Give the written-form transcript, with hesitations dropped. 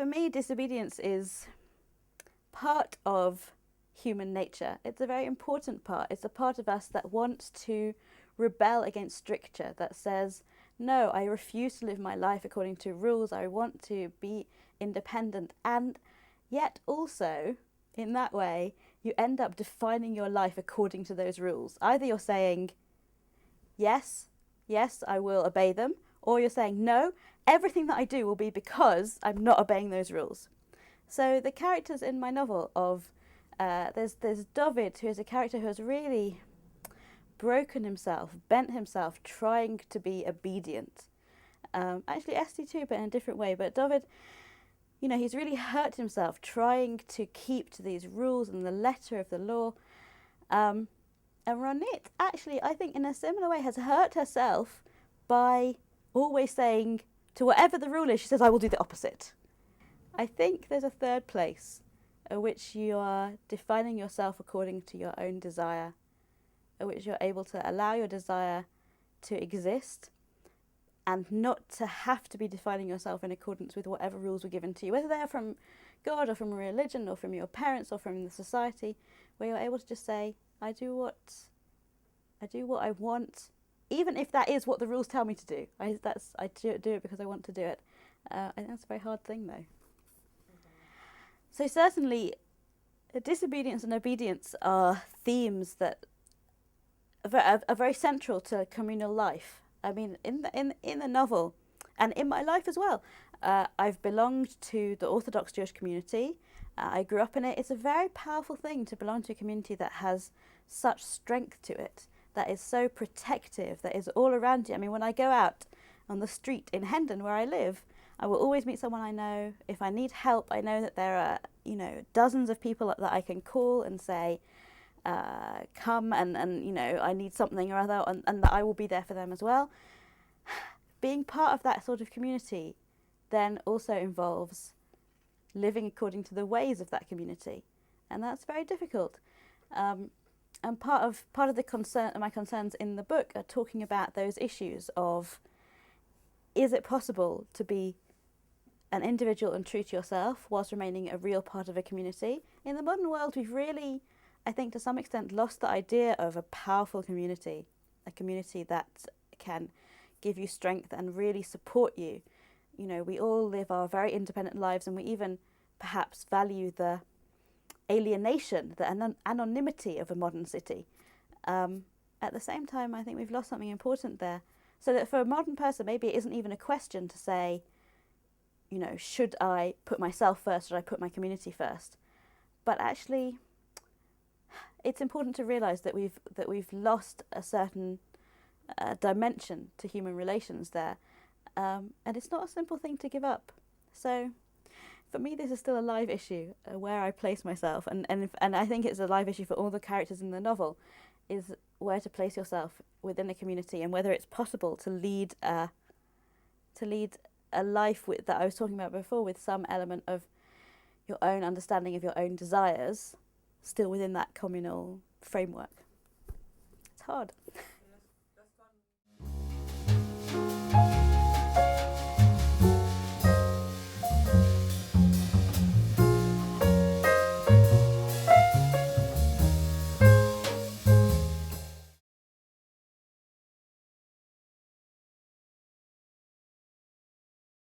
for me, disobedience is part of human nature. It's a very important part. It's a part of us that wants to rebel against stricture, that says, no, I refuse to live my life according to rules. I want to be independent. And yet also, in that way, you end up defining your life according to those rules. Either you're saying, yes, I will obey them, or you're saying, no, everything that I do will be because I'm not obeying those rules. So the characters in my novel there's David, who is a character who has really broken himself, bent himself, trying to be obedient. Actually Esty too, but in a different way. But David, he's really hurt himself trying to keep to these rules and the letter of the law. And Ronit, actually, I think in a similar way, has hurt herself by always saying, to whatever the rule is, she says, I will do the opposite. I think there's a third place at which you are defining yourself according to your own desire, at which you're able to allow your desire to exist and not to have to be defining yourself in accordance with whatever rules were given to you, whether they are from God or from a religion or from your parents or from the society, where you're able to just say, I do what I want, even if that is what the rules tell me to do. I do it because I want to do it. I think that's a very hard thing, though. So certainly, disobedience and obedience are themes that are very central to communal life. I mean, in the novel, and in my life as well, I've belonged to the Orthodox Jewish community. I grew up in it. It's a very powerful thing to belong to a community that has such strength to it, that is so protective, that is all around you. I mean, when I go out on the street in Hendon, where I live, I will always meet someone I know. If I need help, I know that there are, dozens of people that I can call and say, come and I need something or other, and that I will be there for them as well. Being part of that sort of community then also involves living according to the ways of that community, and that's very difficult. And part of my concerns in the book are talking about those issues of, is it possible to be an individual and true to yourself whilst remaining a real part of a community? In the modern world, we've really, I think to some extent, lost the idea of a powerful community, a community that can give you strength and really support you. We all live our very independent lives, and we even perhaps value the alienation, the anonymity of a modern city. At the same time, I think we've lost something important there. So that for a modern person, maybe it isn't even a question to say, should I put myself first, or should I put my community first? But actually, it's important to realise that we've lost a certain dimension to human relations there, and it's not a simple thing to give up. So, for me, this is still a live issue, where I place myself, and I think it's a live issue for all the characters in the novel, is where to place yourself within a community, and whether it's possible to lead a life that I was talking about before, with some element of your own understanding of your own desires, still within that communal framework. It's hard.